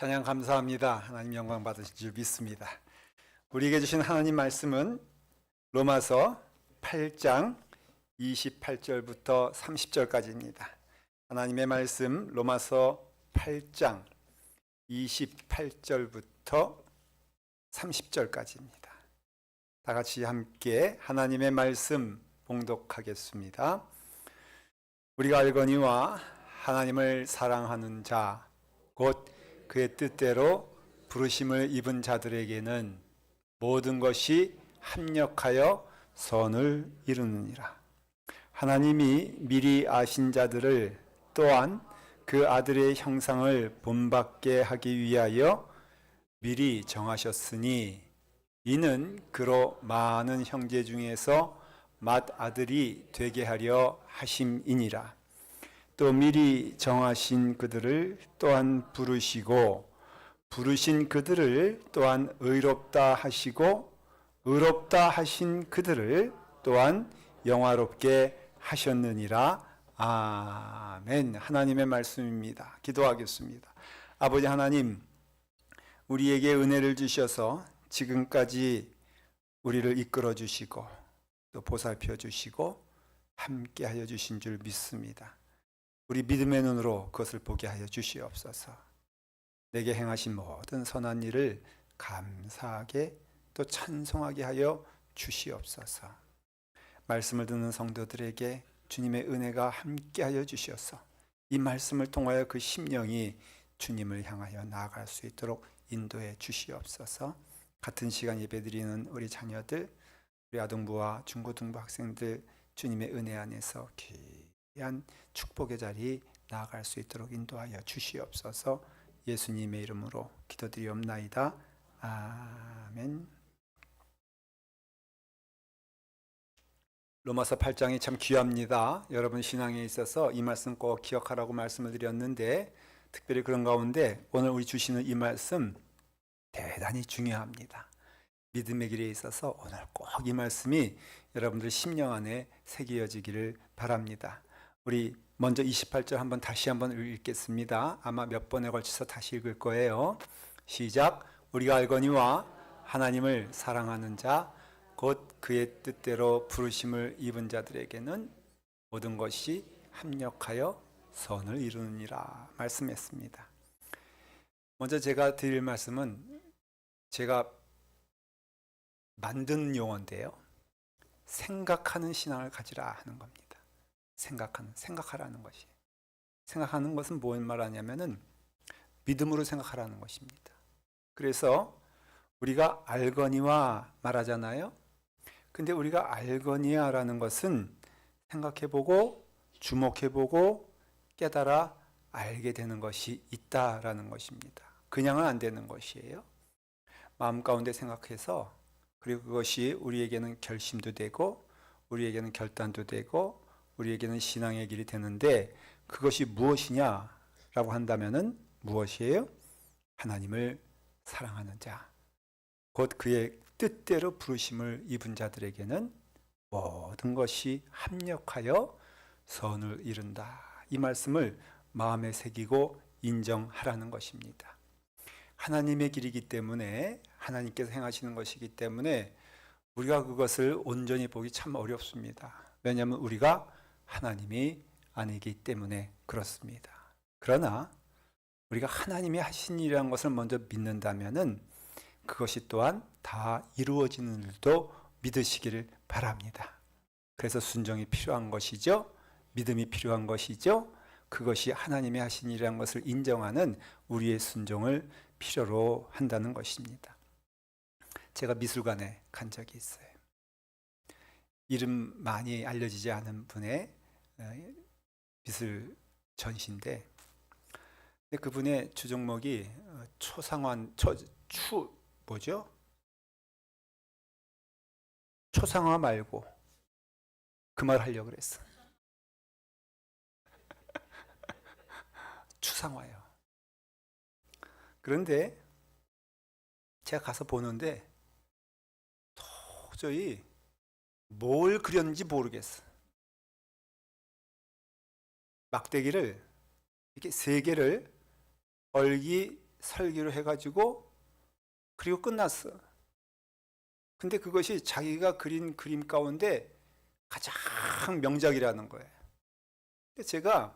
찬양 감사합니다. 하나님 영광 받으실 줄 믿습니다. 우리에게 주신 하나님 말씀은 로마서 8장 28절부터 30절까지입니다. 하나님의 말씀 로마서 8장 28절부터 30절까지입니다. 다 같이 함께 하나님의 말씀 봉독하겠습니다. 우리가 알거니와 하나님을 사랑하는 자 곧 그의 뜻대로 부르심을 입은 자들에게는 모든 것이 합력하여 선을 이루느니라. 하나님이 미리 아신 자들을 또한 그 아들의 형상을 본받게 하기 위하여 미리 정하셨으니 이는 그로 많은 형제 중에서 맏아들이 되게 하려 하심이니라. 또 미리 정하신 그들을 또한 부르시고 부르신 그들을 또한 의롭다 하시고 의롭다 하신 그들을 또한 영화롭게 하셨느니라. 아멘. 하나님의 말씀입니다. 기도하겠습니다. 아버지 하나님, 우리에게 은혜를 주셔서 지금까지 우리를 이끌어 주시고 또 보살펴 주시고 함께 하여 주신 줄 믿습니다. 우리 믿음의 눈으로 그것을 보게 하여 주시옵소서. 내게 행하신 모든 선한 일을 감사하게 또 찬송하게 하여 주시옵소서. 말씀을 듣는 성도들에게 주님의 은혜가 함께 하여 주셔서 이 말씀을 통하여 그 심령이 주님을 향하여 나아갈 수 있도록 인도해 주시옵소서. 같은 시간 예배드리는 우리 자녀들, 우리 아동부와 중고등부 학생들 주님의 은혜 안에서 귀한 축복의 자리 나아갈 수 있도록 인도하여 주시옵소서. 예수님의 이름으로 기도드리옵나이다. 아멘. 로마서 8장이 참 귀합니다. 여러분 신앙에 있어서 이 말씀 꼭 기억하라고 말씀을 드렸는데 특별히 그런 가운데 오늘 우리 주시는 이 말씀 대단히 중요합니다. 믿음의 길에 있어서 오늘 꼭 이 말씀이 여러분들 심령 안에 새겨지기를 바랍니다. 우리 먼저 28절 한번 다시 한번 읽겠습니다. 아마 몇 번에 걸쳐서 다시 읽을 거예요. 시작. 우리가 알거니와 하나님을 사랑하는 자 곧 그의 뜻대로 부르심을 입은 자들에게는 모든 것이 합력하여 선을 이루느니라 말씀했습니다. 먼저 제가 드릴 말씀은 제가 만든 용어인데요. 생각하는 신앙을 가지라 하는 겁니다. 생각하라는 것이. 생각하는 것은 뭘 말하냐면은 믿음으로 생각하라는 것입니다. 그래서 우리가 알거니와 말하잖아요. 근데 우리가 알거니와라는 것은 생각해보고 주목해보고 깨달아 알게 되는 것이 있다라는 것입니다. 그냥은 안 되는 것이에요. 마음 가운데 생각해서 그리고 그것이 우리에게는 결심도 되고 우리에게는 결단도 되고 우리에게는 신앙의 길이 되는데 그것이 무엇이냐라고 한다면은 무엇이에요? 하나님을 사랑하는 자 곧 그의 뜻대로 부르심을 입은 자들에게는 모든 것이 합력하여 선을 이룬다. 이 말씀을 마음에 새기고 인정하라는 것입니다. 하나님의 길이기 때문에 하나님께서 행하시는 것이기 때문에 우리가 그것을 온전히 보기 참 어렵습니다. 왜냐하면 우리가 하나님이 아니기 때문에 그렇습니다. 그러나 우리가 하나님이 하신 일이라는 것을 먼저 믿는다면은 그것이 또한 다 이루어지는 일도 믿으시기를 바랍니다. 그래서 순종이 필요한 것이죠. 믿음이 필요한 것이죠. 그것이 하나님이 하신 일이라는 것을 인정하는 우리의 순종을 필요로 한다는 것입니다. 제가 미술관에 간 적이 있어요. 이름 많이 알려지지 않은 분의 미술 전시인데 그분의 주종목이 초상화 말고 그 말 하려고 그랬어. 추상화요. 그런데 제가 가서 보는데 도저히 뭘 그렸는지 모르겠어. 막대기를 이렇게 세 개를 얼기 설계로 해가지고 그리고 끝났어. 근데 그것이 자기가 그린 그림 가운데 가장 명작이라는 거예요. 근데 제가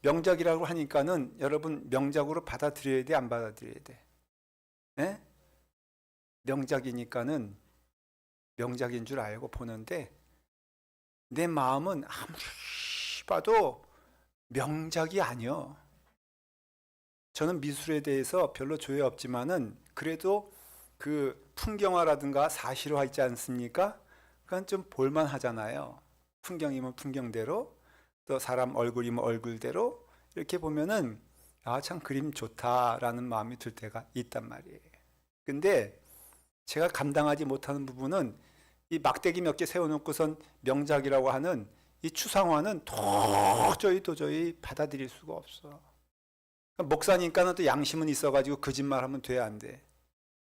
명작이라고 하니까는 여러분 명작으로 받아들여야 돼, 안 받아들여야 돼? 예? 명작이니까는 명작인 줄 알고 보는데 내 마음은 아무리 봐도 명작이 아니요. 저는 미술에 대해서 별로 조예 없지만은 그래도 그 풍경화라든가 사실화 있지 않습니까? 그건 좀 볼만 하잖아요. 풍경이면 풍경대로, 또 사람 얼굴이면 얼굴대로 이렇게 보면은 아, 참 그림 좋다라는 마음이 들 때가 있단 말이에요. 근데 제가 감당하지 못하는 부분은 이 막대기 몇 개 세워놓고선 명작이라고 하는 이 추상화는 도저히 받아들일 수가 없어. 목사니까는 또 양심은 있어가지고 거짓말하면 돼, 안 돼?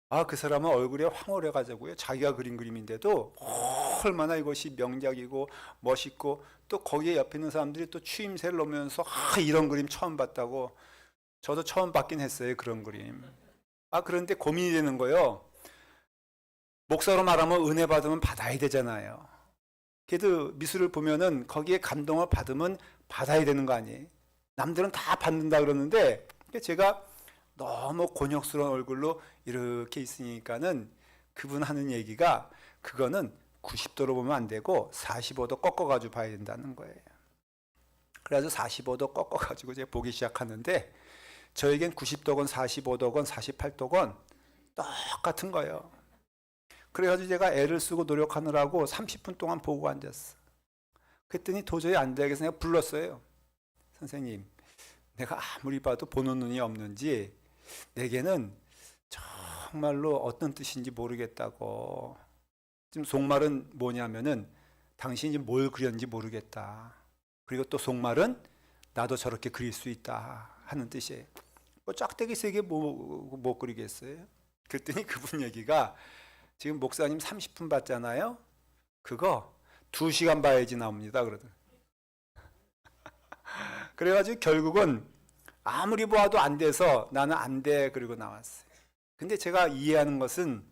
아, 그 사람은 얼굴에 황홀해가지고요. 자기가 그린 그림인데도 얼마나 이것이 명작이고 멋있고, 또 거기에 옆에 있는 사람들이 또 추임새를 놓으면서 아, 이런 그림 처음 봤다고. 저도 처음 봤긴 했어요, 그런 그림. 아, 그런데 고민이 되는 거예요. 목사로 말하면 은혜 받으면 받아야 되잖아요. 그래도 미술을 보면은 거기에 감동을 받으면 받아야 되는 거 아니에요? 남들은 다 받는다 그러는데 제가 너무 곤욕스러운 얼굴로 이렇게 있으니까는 그분 하는 얘기가 그거는 90도로 보면 안 되고 45도 꺾어가지고 봐야 된다는 거예요. 그래서 45도 꺾어가지고 제가 보기 시작하는데 저에겐 90도건 45도건 48도건 똑같은 거예요. 그래가지고 제가 애를 쓰고 노력하느라고 30분 동안 보고 앉았어. 그랬더니 도저히 안 되겠어서 내가 불렀어요. 선생님, 내가 아무리 봐도 보는 눈이 없는지 내게는 정말로 어떤 뜻인지 모르겠다고. 지금 속말은 뭐냐면은 당신이 뭘 그렸는지 모르겠다. 그리고 또 속말은 나도 저렇게 그릴 수 있다 하는 뜻이에요. 뭐 짝대기 세게 못 그리겠어요? 그랬더니 그분 얘기가 지금 목사님 30분 봤잖아요. 그거 2시간 봐야지 나옵니다. 그러더라고요. 그래가지고 결국은 아무리 보아도 안 돼서 나는 안 돼 그리고 나왔어요. 근데 제가 이해하는 것은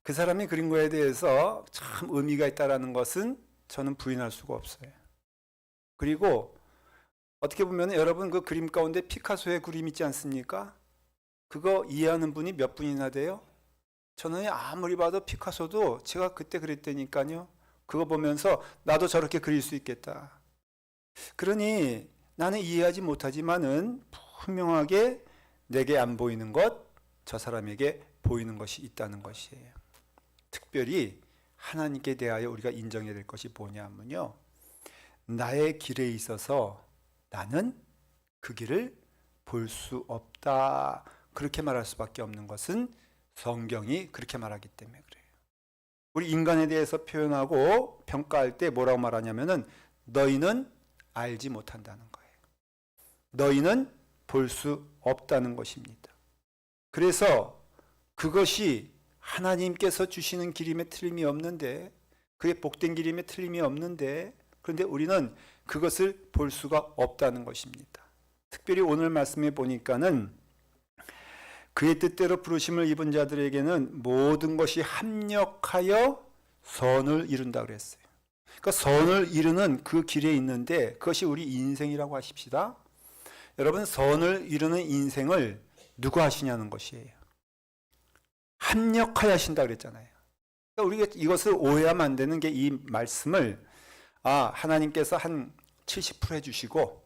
그 사람이 그린 거에 대해서 참 의미가 있다라는 것은 저는 부인할 수가 없어요. 그리고 어떻게 보면 여러분 그 그림 가운데 피카소의 그림 있지 않습니까? 그거 이해하는 분이 몇 분이나 돼요? 저는 아무리 봐도 피카소도 제가 그때 그랬다니까요. 그거 보면서 나도 저렇게 그릴 수 있겠다. 그러니 나는 이해하지 못하지만은 분명하게 내게 안 보이는 것, 저 사람에게 보이는 것이 있다는 것이에요. 특별히 하나님께 대하여 우리가 인정해야 될 것이 뭐냐면요. 나의 길에 있어서 나는 그 길을 볼 수 없다. 그렇게 말할 수밖에 없는 것은 성경이 그렇게 말하기 때문에 그래요. 우리 인간에 대해서 표현하고 평가할 때 뭐라고 말하냐면은 너희는 알지 못한다는 거예요. 너희는 볼 수 없다는 것입니다. 그래서 그것이 하나님께서 주시는 기림에 틀림이 없는데, 그의 복된 기림에 틀림이 없는데, 그런데 우리는 그것을 볼 수가 없다는 것입니다. 특별히 오늘 말씀에 보니까는 그의 뜻대로 부르심을 입은 자들에게는 모든 것이 합력하여 선을 이룬다 그랬어요. 그러니까 선을 이루는 그 길에 있는데 그것이 우리 인생이라고 하십시다. 여러분, 선을 이루는 인생을 누가 하시냐는 것이에요. 합력하여 하신다 그랬잖아요. 그러니까 우리가 이것을 오해하면 안 되는 게 이 말씀을 하나님께서 한 70% 해주시고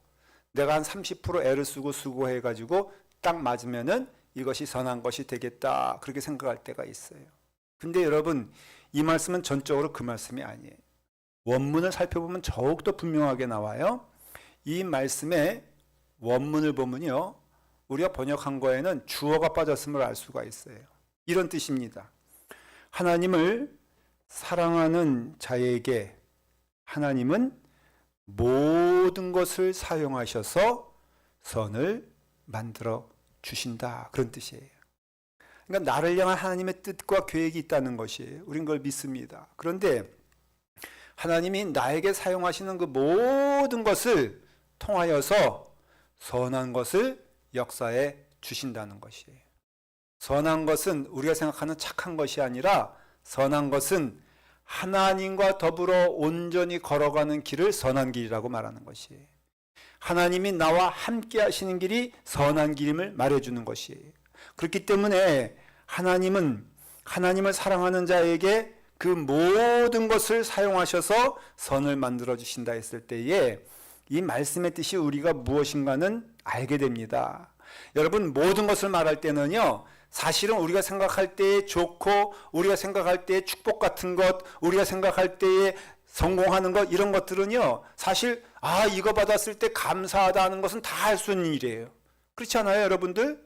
내가 한 30% 애를 쓰고 수고해가지고 딱 맞으면은 이것이 선한 것이 되겠다 그렇게 생각할 때가 있어요. 근데 여러분, 이 말씀은 전적으로 그 말씀이 아니에요. 원문을 살펴보면 더욱더 분명하게 나와요. 이 말씀의 원문을 보면요, 우리가 번역한 거에는 주어가 빠졌음을 알 수가 있어요. 이런 뜻입니다. 하나님을 사랑하는 자에게 하나님은 모든 것을 사용하셔서 선을 만들어 주신다, 그런 뜻이에요. 그러니까 나를 향한 하나님의 뜻과 계획이 있다는 것이에요. 우린 그걸 믿습니다. 그런데 하나님이 나에게 사용하시는 그 모든 것을 통하여서 선한 것을 역사에 주신다는 것이에요. 선한 것은 우리가 생각하는 착한 것이 아니라 선한 것은 하나님과 더불어 온전히 걸어가는 길을 선한 길이라고 말하는 것이에요. 하나님이 나와 함께 하시는 길이 선한 길임을 말해주는 것이에요. 그렇기 때문에 하나님을 사랑하는 자에게 그 모든 것을 사용하셔서 선을 만들어 주신다 했을 때에 이 말씀의 뜻이 우리가 무엇인가는 알게 됩니다. 여러분, 모든 것을 말할 때는요, 사실은 우리가 생각할 때에 좋고 우리가 생각할 때에 축복 같은 것, 우리가 생각할 때에 성공하는 것, 이런 것들은요, 사실 이거 받았을 때 감사하다 하는 것은 다 할 수 있는 일이에요. 그렇지 않아요, 여러분들?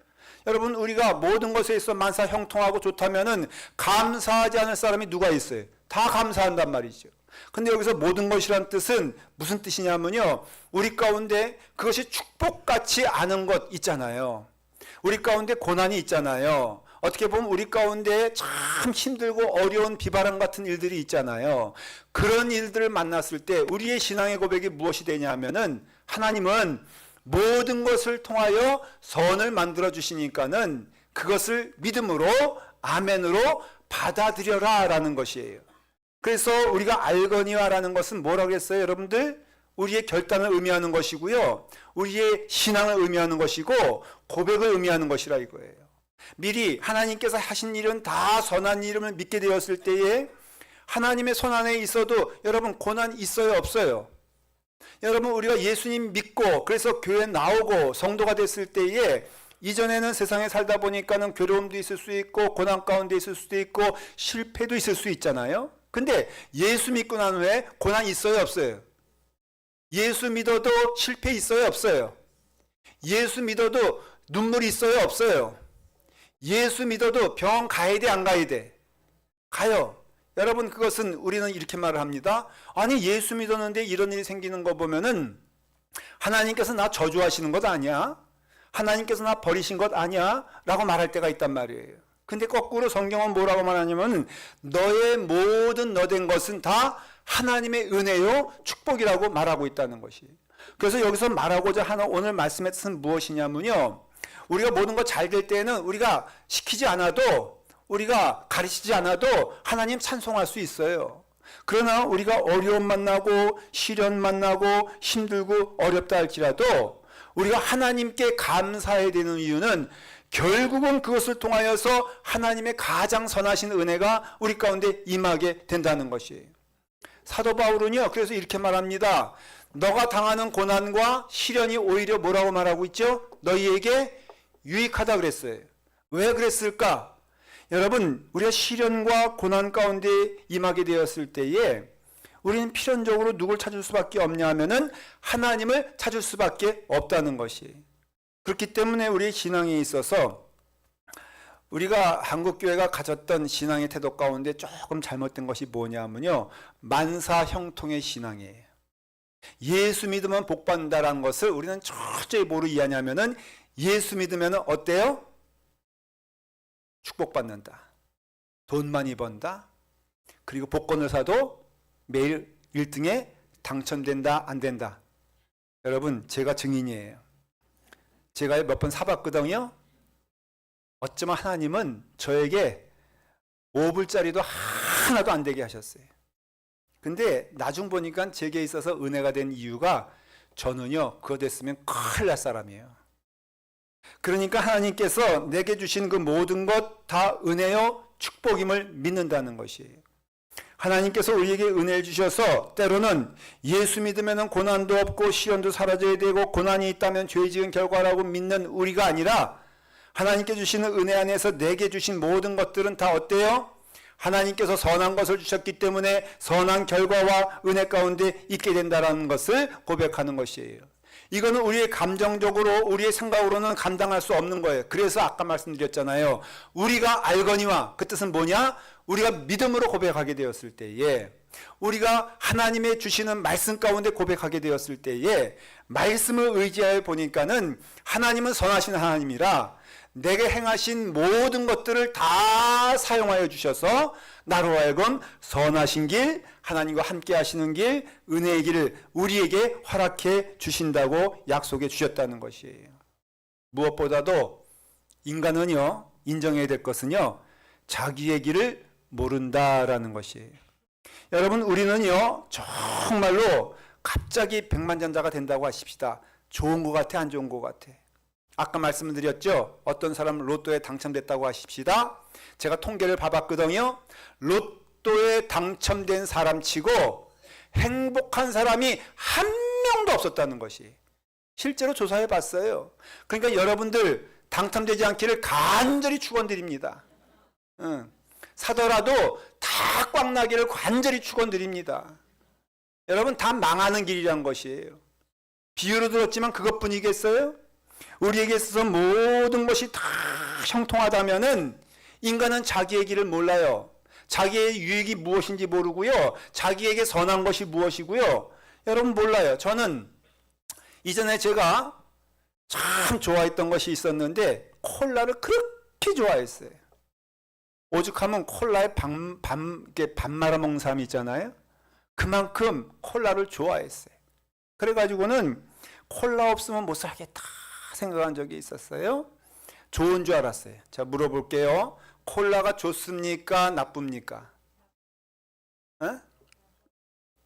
여러분, 우리가 모든 것에 있어 만사 형통하고 좋다면은 감사하지 않을 사람이 누가 있어요? 다 감사한단 말이죠. 근데 여기서 모든 것이란 뜻은 무슨 뜻이냐면요, 우리 가운데 그것이 축복같이 않은 것 있잖아요. 우리 가운데 고난이 있잖아요. 어떻게 보면 우리 가운데 참 힘들고 어려운 비바람 같은 일들이 있잖아요. 그런 일들을 만났을 때 우리의 신앙의 고백이 무엇이 되냐면은, 하나님은 모든 것을 통하여 선을 만들어 주시니까는 그것을 믿음으로, 아멘으로 받아들여라 라는 것이에요. 그래서 우리가 알거니와라는 것은 뭐라고 했어요, 여러분들? 우리의 결단을 의미하는 것이고요, 우리의 신앙을 의미하는 것이고, 고백을 의미하는 것이라 이거예요. 미리 하나님께서 하신 일은 다 선한 일임을 믿게 되었을 때에 하나님의 손 안에 있어도 여러분 고난 있어요, 없어요? 여러분, 우리가 예수님 믿고 그래서 교회 나오고 성도가 됐을 때에 이전에는 세상에 살다 보니까는 괴로움도 있을 수 있고 고난 가운데 있을 수도 있고 실패도 있을 수 있잖아요. 근데 예수 믿고 난 후에 고난 있어요, 없어요? 예수 믿어도 실패 있어요, 없어요? 예수 믿어도 눈물 있어요, 없어요? 예수 믿어도 병원 가야 돼, 안 가야 돼? 가요. 여러분, 그것은 우리는 이렇게 말을 합니다. 아니, 예수 믿었는데 이런 일이 생기는 거 보면은 하나님께서 나 저주하시는 것 아니야? 하나님께서 나 버리신 것 아니야? 라고 말할 때가 있단 말이에요. 근데 거꾸로 성경은 뭐라고 말하냐면, 너의 모든 너된 것은 다 하나님의 은혜요 축복이라고 말하고 있다는 것이. 그래서 여기서 말하고자 하는 오늘 말씀의 뜻은 무엇이냐면요, 우리가 모든 거 잘 될 때는 우리가 시키지 않아도, 우리가 가르치지 않아도 하나님 찬송할 수 있어요. 그러나 우리가 어려움 만나고 시련 만나고 힘들고 어렵다 할지라도 우리가 하나님께 감사해야 되는 이유는 결국은 그것을 통하여서 하나님의 가장 선하신 은혜가 우리 가운데 임하게 된다는 것이에요. 사도 바울은요, 그래서 이렇게 말합니다. 너가 당하는 고난과 시련이 오히려 뭐라고 말하고 있죠? 너희에게 유익하다 그랬어요. 왜 그랬을까? 여러분, 우리가 시련과 고난 가운데 임하게 되었을 때에 우리는 필연적으로 누굴 찾을 수밖에 없냐 하면은 하나님을 찾을 수밖에 없다는 것이. 그렇기 때문에 우리의 신앙에 있어서 우리가 한국교회가 가졌던 신앙의 태도 가운데 조금 잘못된 것이 뭐냐면요, 만사 형통의 신앙이에요. 예수 믿으면 복 받는다라는 것을 우리는 철저히 뭐로 이해하냐면은, 예수 믿으면 어때요? 축복받는다, 돈 많이 번다, 그리고 복권을 사도 매일 1등에 당첨된다, 안 된다. 여러분, 제가 증인이에요. 제가 몇 번 사봤거든요. 어쩌면 하나님은 저에게 5불짜리도 하나도 안 되게 하셨어요. 근데 나중 보니까 제게 있어서 은혜가 된 이유가, 저는요, 그거 됐으면 큰일 날 사람이에요. 그러니까 하나님께서 내게 주신 그 모든 것 다 은혜요 축복임을 믿는다는 것이에요. 하나님께서 우리에게 은혜를 주셔서 때로는 예수 믿으면 고난도 없고 시련도 사라져야 되고 고난이 있다면 죄 지은 결과라고 믿는 우리가 아니라, 하나님께 주시는 은혜 안에서 내게 주신 모든 것들은 다 어때요? 하나님께서 선한 것을 주셨기 때문에 선한 결과와 은혜 가운데 있게 된다는 것을 고백하는 것이에요. 이거는 우리의 감정적으로, 우리의 생각으로는 감당할 수 없는 거예요. 그래서 아까 말씀드렸잖아요. 우리가 알거니와, 그 뜻은 뭐냐? 우리가 믿음으로 고백하게 되었을 때에, 우리가 하나님의 주시는 말씀 가운데 고백하게 되었을 때에, 말씀을 의지하여 보니까는 하나님은 선하신 하나님이라 내게 행하신 모든 것들을 다 사용하여 주셔서 나로 하여금 선하신 길, 하나님과 함께 하시는 길, 은혜의 길을 우리에게 허락해 주신다고 약속해 주셨다는 것이에요. 무엇보다도 인간은요, 인정해야 될 것은요, 자기의 길을 모른다라는 것이에요. 여러분, 우리는요, 정말로 갑자기 백만장자가 된다고 하십시다. 좋은 것 같아, 안 좋은 것 같아? 아까 말씀드렸죠? 어떤 사람 로또에 당첨됐다고 하십시다. 제가 통계를 봐봤거든요. 로또에 당첨된 사람 치고 행복한 사람이 한 명도 없었다는 것이 실제로 조사해 봤어요. 그러니까 여러분들 당첨되지 않기를 간절히 축원드립니다. 사더라도 다 꽉 나기를 간절히 축원드립니다. 여러분, 다 망하는 길이란 것이에요. 비유로 들었지만 그것뿐이겠어요? 우리에게 있어서 모든 것이 다 형통하다면은 인간은 자기의 길을 몰라요. 자기의 유익이 무엇인지 모르고요. 자기에게 선한 것이 무엇이고요. 여러분 몰라요. 저는 이전에 제가 참 좋아했던 것이 있었는데 콜라를 그렇게 좋아했어요. 오죽하면 콜라에 밥 말아 먹는 사람이 있잖아요. 그만큼 콜라를 좋아했어요. 그래가지고는 콜라 없으면 못 살겠다 생각한 적이 있었어요. 좋은 줄 알았어요. 자, 물어볼게요. 콜라가 좋습니까? 나쁩니까? 에?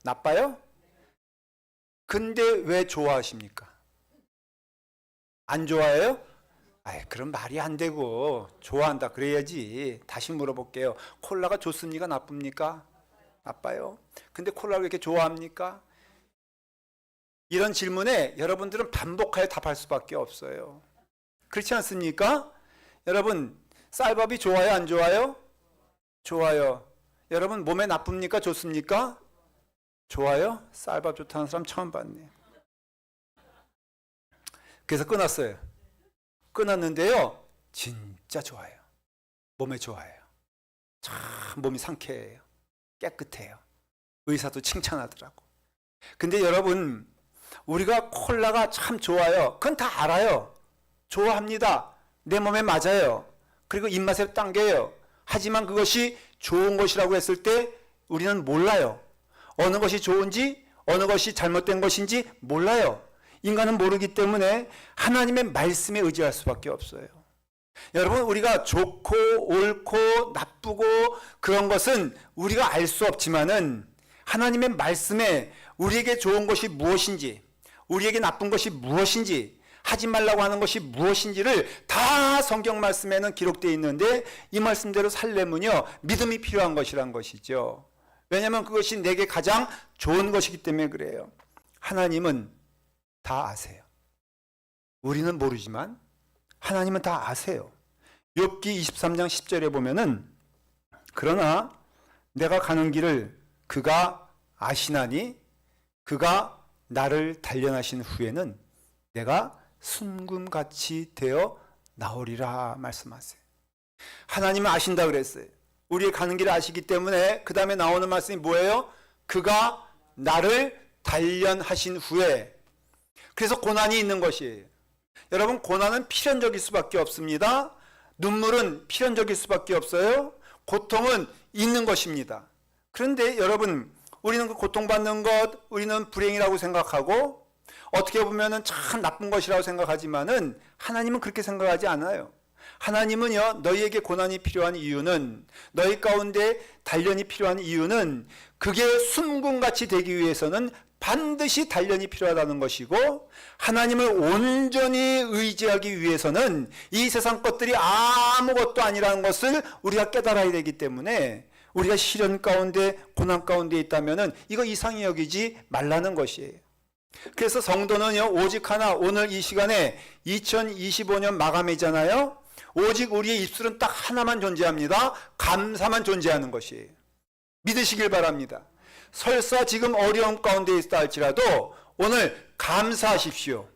나빠요? 근데 왜 좋아하십니까? 안 좋아해요? 아이, 그럼 말이 안 되고 좋아한다 그래야지. 다시 물어볼게요. 콜라가 좋습니까? 나쁩니까? 나빠요. 근데 콜라를 왜 이렇게 좋아합니까? 이런 질문에 여러분들은 반복하여 답할 수밖에 없어요. 그렇지 않습니까? 여러분, 쌀밥이 좋아요? 안 좋아요? 좋아요. 여러분, 몸에 나쁩니까? 좋습니까? 좋아요? 쌀밥 좋다는 사람 처음 봤네요. 그래서 끊었어요. 끊었는데요, 진짜 좋아요. 몸에 좋아요. 참 몸이 상쾌해요. 깨끗해요. 의사도 칭찬하더라고. 근데 여러분, 우리가 콜라가 참 좋아요. 그건 다 알아요. 좋아합니다. 내 몸에 맞아요. 그리고 입맛에 당겨요. 하지만 그것이 좋은 것이라고 했을 때 우리는 몰라요. 어느 것이 좋은지, 어느 것이 잘못된 것인지 몰라요. 인간은 모르기 때문에 하나님의 말씀에 의지할 수밖에 없어요. 여러분, 우리가 좋고 옳고 나쁘고 그런 것은 우리가 알 수 없지만은 하나님의 말씀에 우리에게 좋은 것이 무엇인지, 우리에게 나쁜 것이 무엇인지, 하지 말라고 하는 것이 무엇인지를 다 성경 말씀에는 기록되어 있는데 이 말씀대로 살려면요, 믿음이 필요한 것이란 것이죠. 왜냐하면 그것이 내게 가장 좋은 것이기 때문에 그래요. 하나님은 다 아세요. 우리는 모르지만 하나님은 다 아세요. 욥기 23장 10절에 보면은 그러나 내가 가는 길을 그가 아시나니 그가 나를 단련하신 후에는 내가 순금같이 되어 나오리라 말씀하세요. 하나님은 아신다 그랬어요. 우리의 가는 길을 아시기 때문에 그 다음에 나오는 말씀이 뭐예요? 그가 나를 단련하신 후에. 그래서 고난이 있는 것이에요. 여러분, 고난은 필연적일 수밖에 없습니다. 눈물은 필연적일 수밖에 없어요. 고통은 있는 것입니다. 그런데 여러분, 우리는 그 고통받는 것, 우리는 불행이라고 생각하고 어떻게 보면은 참 나쁜 것이라고 생각하지만은 하나님은 그렇게 생각하지 않아요. 하나님은요, 너희에게 고난이 필요한 이유는, 너희 가운데 단련이 필요한 이유는 그게 순금같이 되기 위해서는 반드시 단련이 필요하다는 것이고, 하나님을 온전히 의지하기 위해서는 이 세상 것들이 아무것도 아니라는 것을 우리가 깨달아야 되기 때문에 우리가 시련 가운데 고난 가운데 있다면은 이거 이상히 여기지 말라는 것이에요. 그래서 성도는요, 오직 하나, 오늘 이 시간에 2025년 마감이잖아요. 오직 우리의 입술은 딱 하나만 존재합니다. 감사만 존재하는 것이에요. 믿으시길 바랍니다. 설사 지금 어려움 가운데 있다 할지라도 오늘 감사하십시오.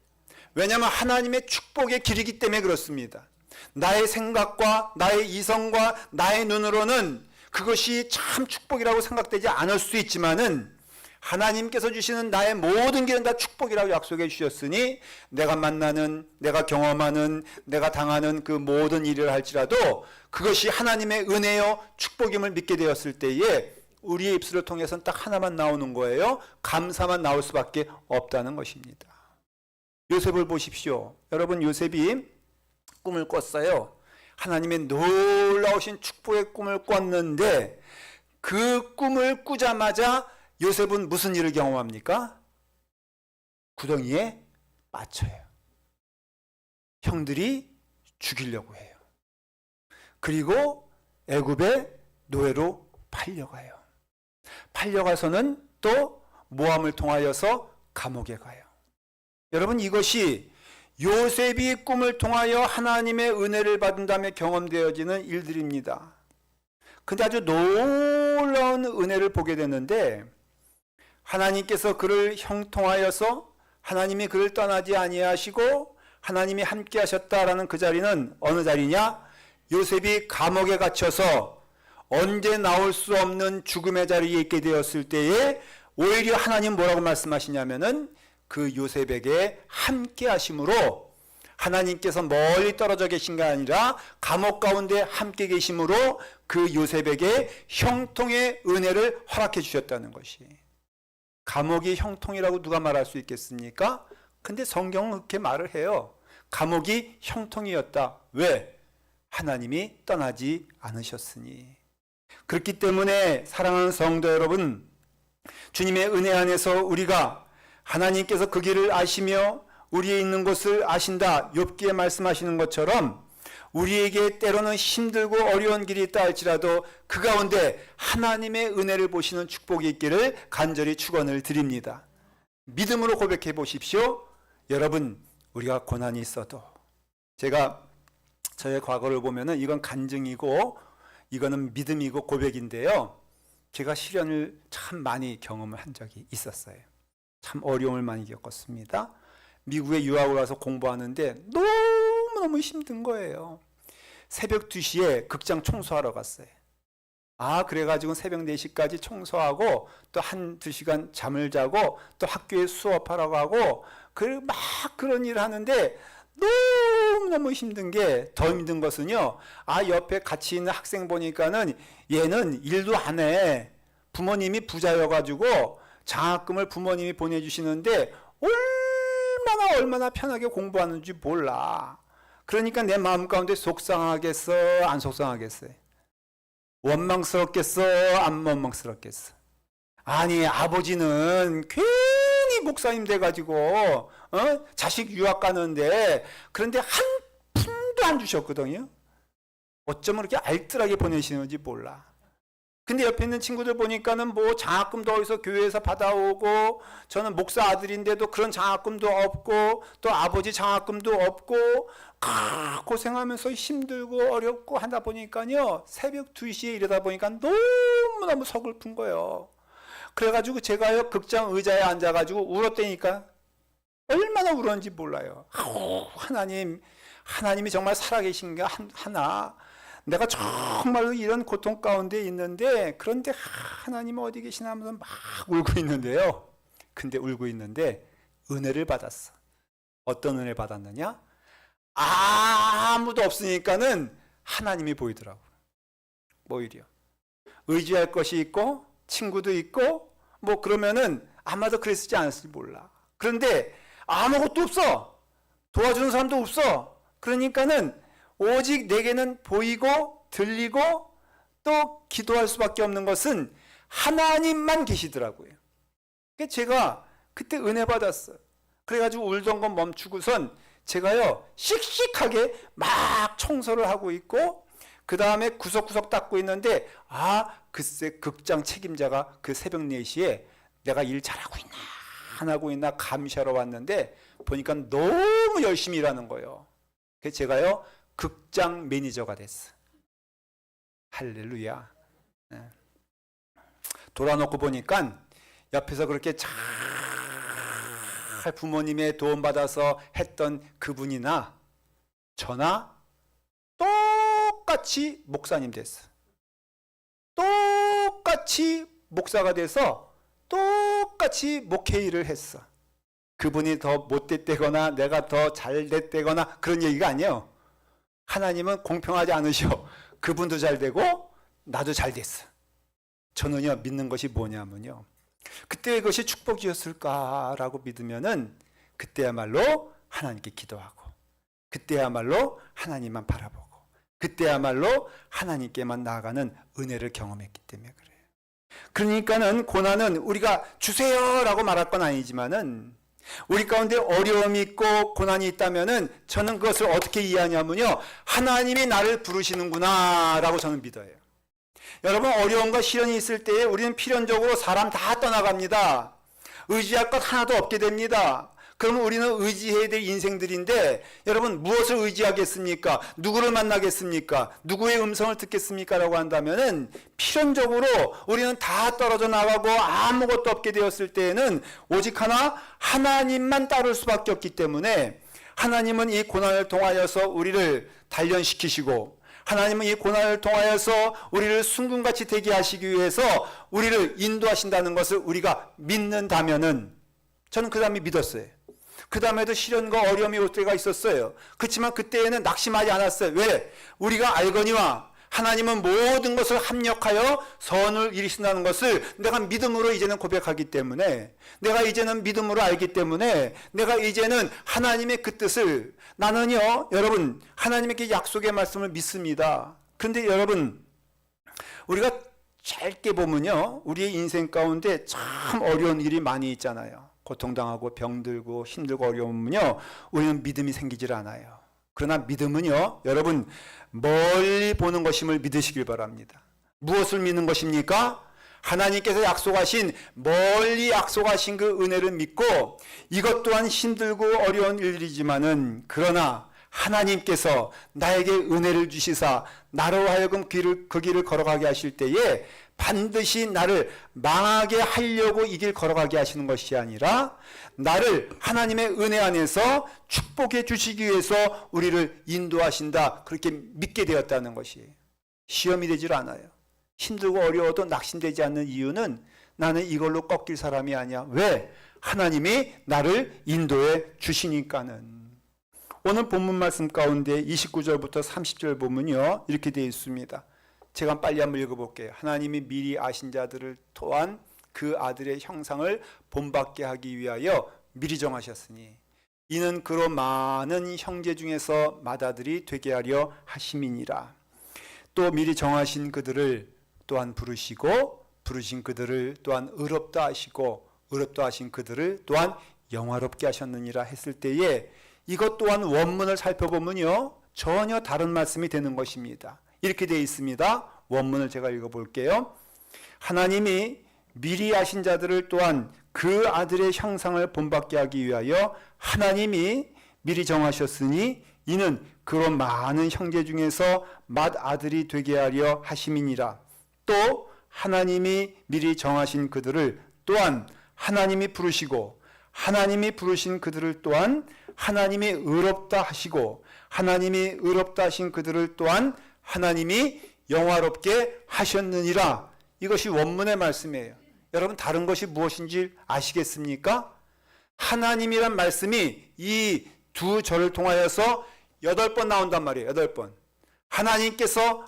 왜냐하면 하나님의 축복의 길이기 때문에 그렇습니다. 나의 생각과 나의 이성과 나의 눈으로는 그것이 참 축복이라고 생각되지 않을 수 있지만은 하나님께서 주시는 나의 모든 길은 다 축복이라고 약속해 주셨으니 내가 만나는, 내가 경험하는, 내가 당하는 그 모든 일을 할지라도 그것이 하나님의 은혜요 축복임을 믿게 되었을 때에 우리의 입술을 통해서는 딱 하나만 나오는 거예요. 감사만 나올 수밖에 없다는 것입니다. 요셉을 보십시오. 여러분, 요셉이 꿈을 꿨어요. 하나님의 놀라우신 축복의 꿈을 꿨는데 그 꿈을 꾸자마자 요셉은 무슨 일을 경험합니까? 구덩이에 빠져요. 형들이 죽이려고 해요. 그리고 애굽의 노예로 팔려가요. 팔려가서는 또 모함을 통하여서 감옥에 가요. 여러분, 이것이 요셉이 꿈을 통하여 하나님의 은혜를 받은 다음에 경험되어지는 일들입니다. 근데 아주 놀라운 은혜를 보게 됐는데 하나님께서 그를 형통하여서 하나님이 그를 떠나지 아니하시고 하나님이 함께 하셨다라는 그 자리는 어느 자리냐? 요셉이 감옥에 갇혀서 언제 나올 수 없는 죽음의 자리에 있게 되었을 때에 오히려 하나님 뭐라고 말씀하시냐면은 그 요셉에게 함께 하심으로 하나님께서 멀리 떨어져 계신 게 아니라 감옥 가운데 함께 계심으로 그 요셉에게 형통의 은혜를 허락해 주셨다는 것이. 감옥이 형통이라고 누가 말할 수 있겠습니까? 근데 성경은 그렇게 말을 해요. 감옥이 형통이었다. 왜? 하나님이 떠나지 않으셨으니. 그렇기 때문에 사랑하는 성도 여러분, 주님의 은혜 안에서 우리가 하나님께서 그 길을 아시며 우리의 있는 곳을 아신다. 욥기에 말씀하시는 것처럼 우리에게 때로는 힘들고 어려운 길이 있다 할지라도 그 가운데 하나님의 은혜를 보시는 축복이 있기를 간절히 축원을 드립니다. 믿음으로 고백해 보십시오. 여러분, 우리가 고난이 있어도, 제가 저의 과거를 보면은 이건 간증이고 이거는 믿음이고 고백인데요. 제가 시련을 참 많이 경험을 한 적이 있었어요. 참 어려움을 많이 겪었습니다. 미국에 유학을 와서 공부하는데 너무너무 힘든 거예요. 새벽 2시에 극장 청소하러 갔어요. 그래가지고 새벽 4시까지 청소하고 또 1-2시간 잠을 자고 또 학교에 수업하러 가고 막 그런 일을 하는데 너무너무 힘든 게, 더 힘든 것은요, 옆에 같이 있는 학생 보니까는 얘는 일도 안 해. 부모님이 부자여가지고 장학금을 부모님이 보내주시는데 얼마나 편하게 공부하는지 몰라. 그러니까 내 마음 가운데 속상하겠어, 안 속상하겠어요? 원망스럽겠어, 안 원망스럽겠어? 아니, 아버지는 괜히 목사님 돼가지고 자식 유학 가는데 그런데 한 푼도 안 주셨거든요. 어쩌면 그렇게 알뜰하게 보내시는지 몰라. 근데 옆에 있는 친구들 보니까는 뭐 장학금도 어디서 교회에서 받아오고, 저는 목사 아들인데도 그런 장학금도 없고, 또 아버지 장학금도 없고, 고생하면서 힘들고 어렵고 하다 보니까요, 새벽 2시에 이러다 보니까 너무너무 서글픈 거예요. 그래가지고 제가요, 극장 의자에 앉아가지고 울었다니까. 얼마나 울었는지 몰라요. 하나님이 정말 살아계신 게 하나. 내가 정말로 이런 고통 가운데 있는데, 그런데 하나님은 어디 계시나 하면서 막 울고 있는데요. 근데 울고 있는데 은혜를 받았어. 어떤 은혜를 받았느냐? 아무도 없으니까는 하나님이 보이더라고. 오히려 의지할 것이 있고 친구도 있고 뭐 그러면은 아마도 그랬을지 않았을지 몰라. 그런데 아무것도 없어. 도와주는 사람도 없어. 그러니까는 오직 내게는 보이고 들리고 또 기도할 수밖에 없는 것은 하나님만 계시더라고요. 그러니까 제가 그때 은혜 받았어요. 그래가지고 울던 건 멈추고선 제가요, 씩씩하게 막 청소를 하고 있고, 그 다음에 구석구석 닦고 있는데, 글쎄 극장 책임자가 그 새벽 4시에 내가 일 잘하고 있나 안 하고 있나 감시하러 왔는데 보니까 너무 열심히 일하는 거예요. 그래서 제가요, 극장 매니저가 됐어. 할렐루야. 돌아놓고 보니까 옆에서 그렇게 잘 부모님의 도움받아서 했던 그분이나 저나 똑같이 목사님 됐어. 똑같이 목사가 돼서 똑같이 목회 일을 했어. 그분이 더 못됐다거나 내가 더 잘됐다거나 그런 얘기가 아니에요. 하나님은 공평하지 않으셔. 그분도 잘 되고 나도 잘 됐어. 저는요, 믿는 것이 뭐냐면요, 그때 그것이 축복이었을까라고 믿으면은 그때야말로 하나님께 기도하고, 그때야말로 하나님만 바라보고, 그때야말로 하나님께만 나아가는 은혜를 경험했기 때문에 그래요. 그러니까는 고난은 우리가 주세요라고 말할 건 아니지만은 우리 가운데 어려움이 있고 고난이 있다면은 저는 그것을 어떻게 이해하냐면요, 하나님이 나를 부르시는구나라고 저는 믿어요. 여러분, 어려움과 시련이 있을 때에 우리는 필연적으로 사람 다 떠나갑니다. 의지할 것 하나도 없게 됩니다. 그러면 우리는 의지해야 될 인생들인데, 여러분, 무엇을 의지하겠습니까? 누구를 만나겠습니까? 누구의 음성을 듣겠습니까? 라고 한다면은 필연적으로 우리는 다 떨어져 나가고 아무것도 없게 되었을 때에는 오직 하나님만 따를 수밖에 없기 때문에, 하나님은 이 고난을 통하여서 우리를 단련시키시고, 하나님은 이 고난을 통하여서 우리를 순금같이 되게 하시기 위해서 우리를 인도하신다는 것을 우리가 믿는다면은, 저는 그 다음에 믿었어요. 그 다음에도 시련과 어려움이 올 때가 있었어요. 그렇지만 그때에는 낙심하지 않았어요. 왜? 우리가 알거니와 하나님은 모든 것을 합력하여 선을 이루신다는 것을 내가 믿음으로 이제는 고백하기 때문에, 내가 이제는 믿음으로 알기 때문에, 내가 이제는 하나님의 그 뜻을, 나는요, 여러분, 하나님의 약속의 말씀을 믿습니다. 그런데 여러분, 우리가 짧게 보면요, 우리의 인생 가운데 참 어려운 일이 많이 있잖아요. 고통당하고 병들고 힘들고 어려우면요, 우리는 믿음이 생기질 않아요. 그러나 믿음은요, 여러분, 멀리 보는 것임을 믿으시길 바랍니다. 무엇을 믿는 것입니까? 하나님께서 약속하신, 멀리 약속하신 그 은혜를 믿고, 이것 또한 힘들고 어려운 일이지만은, 그러나 하나님께서 나에게 은혜를 주시사 나로 하여금 그 길을 걸어가게 하실 때에 반드시 나를 망하게 하려고 이 길 걸어가게 하시는 것이 아니라, 나를 하나님의 은혜 안에서 축복해 주시기 위해서 우리를 인도하신다, 그렇게 믿게 되었다는 것이. 시험이 되질 않아요. 힘들고 어려워도 낙심되지 않는 이유는, 나는 이걸로 꺾일 사람이 아니야. 왜? 하나님이 나를 인도해 주시니까는. 오늘 본문 말씀 가운데 29절부터 30절 보면요, 이렇게 되어 있습니다. 제가 빨리 한번 읽어볼게요. 하나님이 미리 아신 자들을 또한 그 아들의 형상을 본받게 하기 위하여 미리 정하셨으니, 이는 그로 많은 형제 중에서 맏아들이 되게 하려 하심이니라. 또 미리 정하신 그들을 또한 부르시고, 부르신 그들을 또한 의롭다 하시고, 의롭다 하신 그들을 또한 영화롭게 하셨느니라 했을 때에, 이것 또한 원문을 살펴보면요, 전혀 다른 말씀이 되는 것입니다. 이렇게 되어 있습니다. 원문을 제가 읽어볼게요. 하나님이 미리 아신 자들을 또한 그 아들의 형상을 본받게 하기 위하여 하나님이 미리 정하셨으니, 이는 그런 많은 형제 중에서 맏아들이 되게 하려 하심이니라. 또 하나님이 미리 정하신 그들을 또한 하나님이 부르시고, 하나님이 부르신 그들을 또한 하나님이 의롭다 하시고, 하나님이 의롭다 하신 그들을 또한 하나님이 영화롭게 하셨느니라. 이것이 원문의 말씀이에요. 여러분, 다른 것이 무엇인지 아시겠습니까? 하나님이란 말씀이 이 두 절을 통하여서 8번 나온단 말이에요. 8번. 하나님께서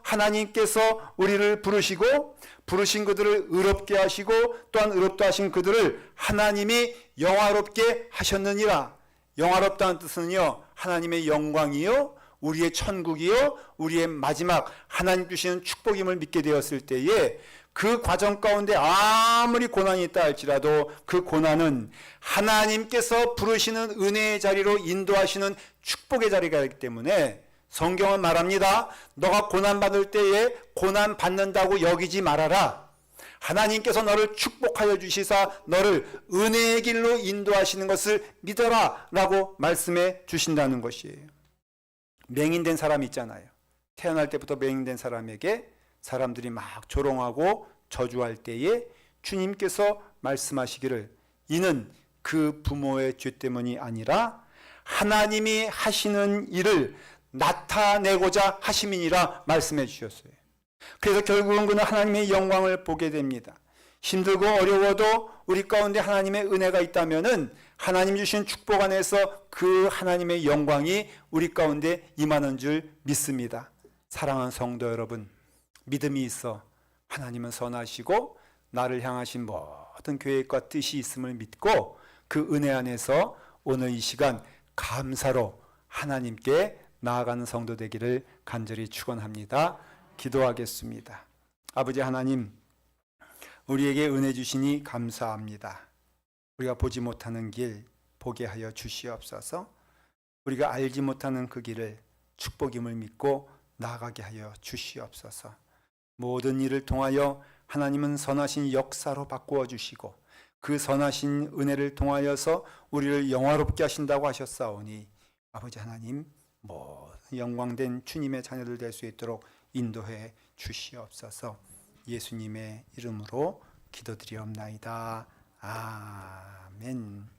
우리를 부르시고, 부르신 그들을 의롭게 하시고, 또한 의롭다 하신 그들을 하나님이 영화롭게 하셨느니라. 영화롭다는 뜻은요, 하나님의 영광이요, 우리의 천국이요, 우리의 마지막 하나님 주시는 축복임을 믿게 되었을 때에, 그 과정 가운데 아무리 고난이 있다 할지라도 그 고난은 하나님께서 부르시는 은혜의 자리로 인도하시는 축복의 자리가 있기 때문에, 성경은 말합니다. 너가 고난받을 때에 고난 받는다고 여기지 말아라. 하나님께서 너를 축복하여 주시사 너를 은혜의 길로 인도하시는 것을 믿어라 라고 말씀해 주신다는 것이에요. 맹인된 사람 있잖아요. 태어날 때부터 맹인된 사람에게 사람들이 막 조롱하고 저주할 때에 주님께서 말씀하시기를, 이는 그 부모의 죄 때문이 아니라 하나님이 하시는 일을 나타내고자 하심이니라 말씀해 주셨어요. 그래서 결국은 그는 하나님의 영광을 보게 됩니다. 힘들고 어려워도 우리 가운데 하나님의 은혜가 있다면은 하나님 주신 축복 안에서 그 하나님의 영광이 우리 가운데 임하는 줄 믿습니다. 사랑하는 성도 여러분, 믿음이 있어 하나님은 선하시고 나를 향하신 모든 계획과 뜻이 있음을 믿고, 그 은혜 안에서 오늘 이 시간 감사로 하나님께 나아가는 성도 되기를 간절히 축원합니다. 기도하겠습니다. 아버지 하나님, 우리에게 은혜 주시니 감사합니다. 우리가 보지 못하는 길 보게 하여 주시옵소서. 우리가 알지 못하는 그 길을 축복임을 믿고 나아가게 하여 주시옵소서. 모든 일을 통하여 하나님은 선하신 역사로 바꾸어 주시고 그 선하신 은혜를 통하여서 우리를 영화롭게 하신다고 하셨사오니 아버지 하나님, 모든 영광된 주님의 자녀들 될 수 있도록 인도해 주시옵소서. 예수님의 이름으로 기도드리옵나이다. 아멘.